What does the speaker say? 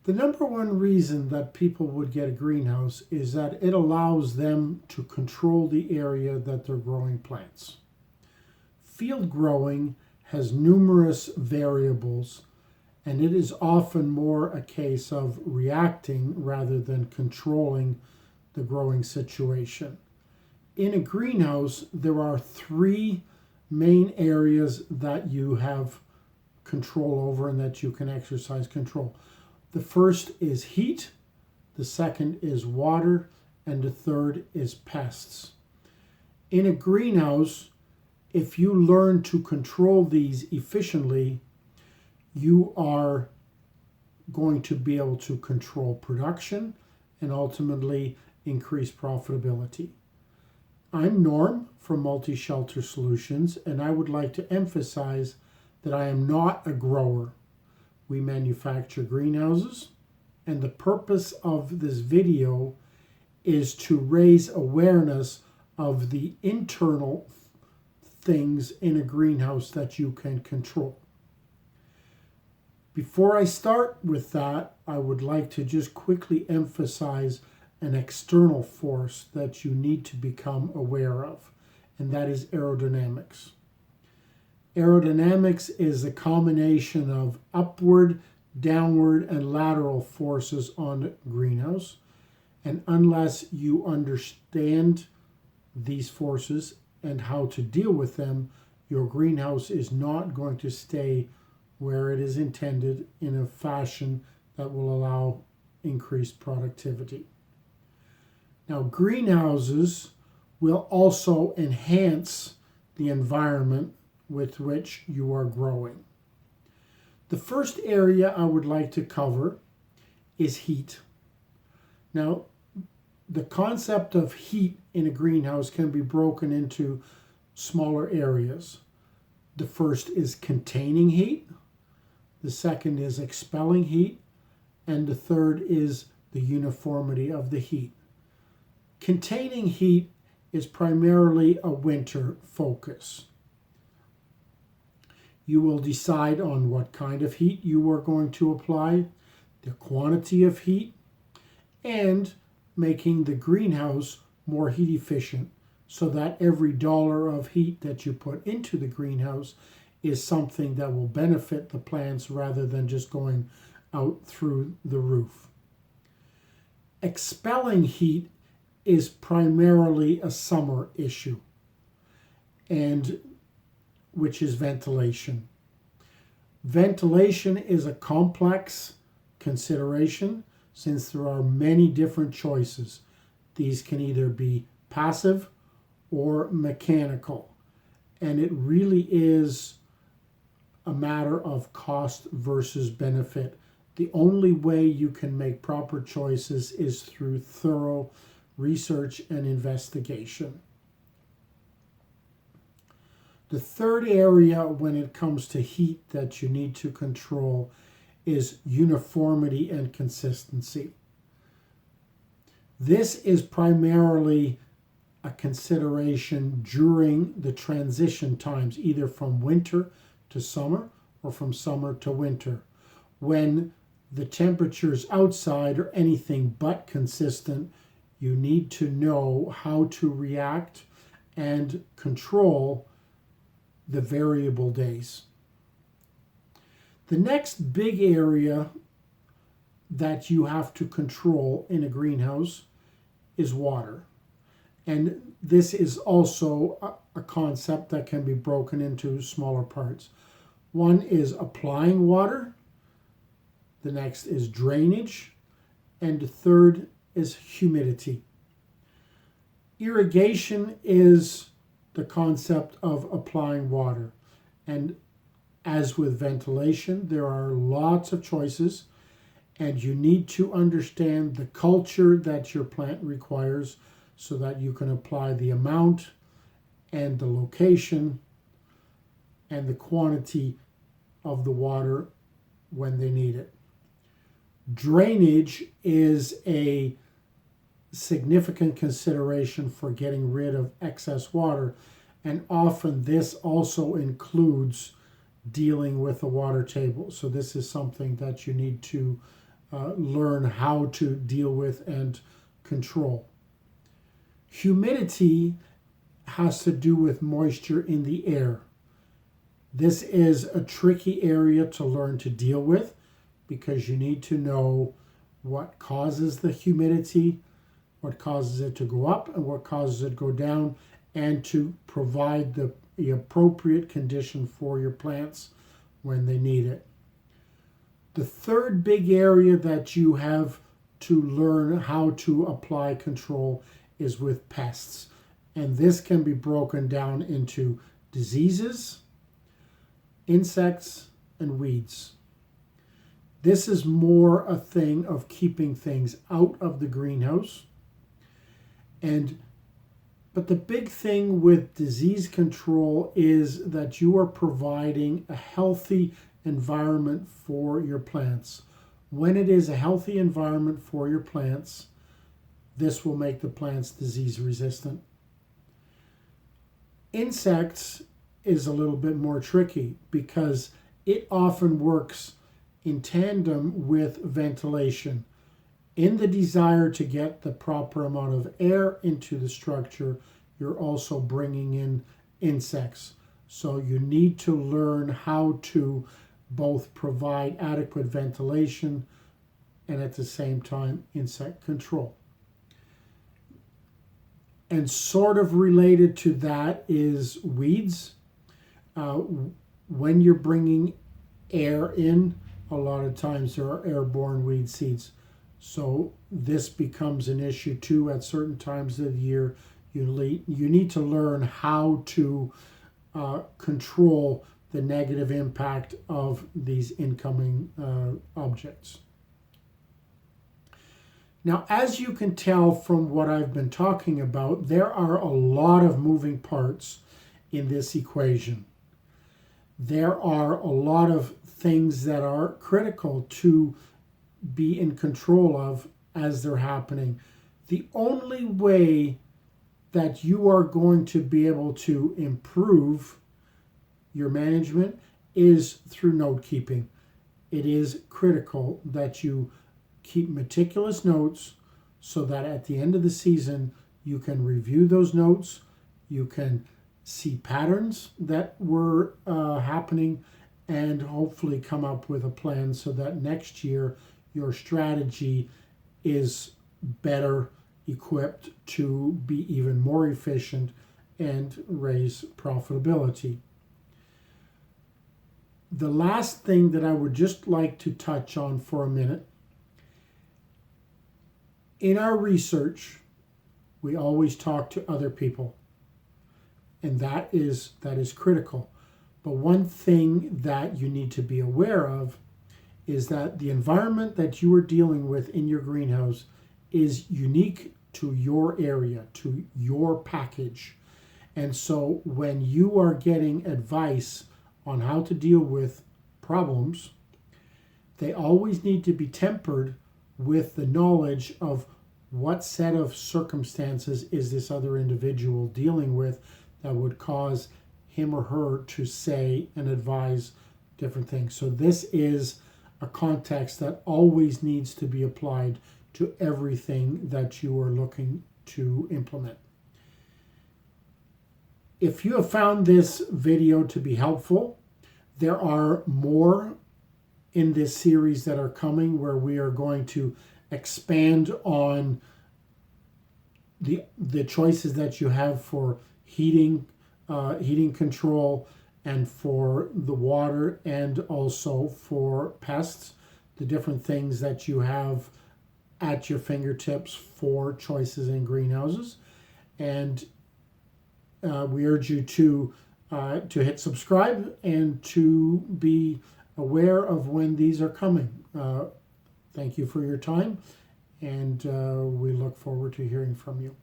The number one reason that people would get a greenhouse is that it allows them to control the area that they're growing plants. Field growing has numerous variables, and it is often more a case of reacting rather than controlling the growing situation. In a greenhouse, there are three main areas that you have control over and that you can exercise control. The first is heat, the second is water, and the third is pests. In a greenhouse, if you learn to control these efficiently, you are going to be able to control production and ultimately increase profitability. I'm Norm from Multi-Shelter Solutions, and I would like to emphasize that I am not a grower. We manufacture greenhouses, and the purpose of this video is to raise awareness of the internal things in a greenhouse that you can control. Before I start with that, I would like to just quickly emphasize an external force that you need to become aware of, and that is aerodynamics. Aerodynamics is a combination of upward, downward, and lateral forces on a greenhouse. And unless you understand these forces and how to deal with them, your greenhouse is not going to stay where it is intended in a fashion that will allow increased productivity. Now, greenhouses will also enhance the environment with which you are growing. The first area I would like to cover is heat. Now, the concept of heat in a greenhouse can be broken into smaller areas. The first is containing heat, the second is expelling heat, and the third is the uniformity of the heat. Containing heat is primarily a winter focus. You will decide on what kind of heat you are going to apply, the quantity of heat, and making the greenhouse more heat efficient so that every dollar of heat that you put into the greenhouse is something that will benefit the plants rather than just going out through the roof. Expelling heat is primarily a summer issue, and which is ventilation. Ventilation is a complex consideration since there are many different choices. These can either be passive or mechanical, and it really is a matter of cost versus benefit. The only way you can make proper choices is through thorough research and investigation. The third area when it comes to heat that you need to control is uniformity and consistency. This is primarily a consideration during the transition times, either from winter to summer or from summer to winter, when the temperatures outside are anything but consistent. You need to know how to react and control the variable days. The next big area that you have to control in a greenhouse is water. And this is also a concept that can be broken into smaller parts. One is applying water, the next is drainage, and the third is humidity. Irrigation is the concept of applying water. And as with ventilation, there are lots of choices, and you need to understand the culture that your plant requires so that you can apply the amount and the location and the quantity of the water when they need it. Drainage is a significant consideration for getting rid of excess water, and often this also includes dealing with the water table. So this is something that you need to learn how to deal with and control. Humidity has to do with moisture in the air. This is a tricky area to learn to deal with because you need to know what causes the humidity, what causes it to go up, and what causes it to go down, and to provide the appropriate condition for your plants when they need it. The third big area that you have to learn how to apply control is with pests. And this can be broken down into diseases, insects, and weeds. This is more a thing of keeping things out of the greenhouse. But the big thing with disease control is that you are providing a healthy environment for your plants. When it is a healthy environment for your plants, this will make the plants disease resistant. Insects is a little bit more tricky because it often works in tandem with ventilation. In the desire to get the proper amount of air into the structure, you're also bringing in insects. So you need to learn how to both provide adequate ventilation and at the same time insect control. And sort of related to that is weeds. When you're bringing air in, a lot of times there are airborne weed seeds. So this becomes an issue too at certain times of the year. You need to learn how to control the negative impact of these incoming objects. Now, as you can tell from what I've been talking about, there are a lot of moving parts in this equation. There are a lot of things that are critical to be in control of as they're happening. The only way that you are going to be able to improve your management is through note keeping. It is critical that you keep meticulous notes so that at the end of the season you can review those notes, you can see patterns that were happening, and hopefully come up with a plan so that next year your strategy is better equipped to be even more efficient and raise profitability. The last thing that I would just like to touch on for a minute. In our research, we always talk to other people, and that is critical. But one thing that you need to be aware of is that the environment that you are dealing with in your greenhouse is unique to your area, to your package. And so when you are getting advice on how to deal with problems, they always need to be tempered with the knowledge of what set of circumstances is this other individual dealing with that would cause him or her to say and advise different things. So this is a context that always needs to be applied to everything that you are looking to implement. If you have found this video to be helpful, there are more in this series that are coming where we are going to expand on the choices that you have for heating control and for the water, and also for pests, the different things that you have at your fingertips for choices in greenhouses. And we urge you to hit subscribe and to be aware of when these are coming. Thank you for your time, and we look forward to hearing from you.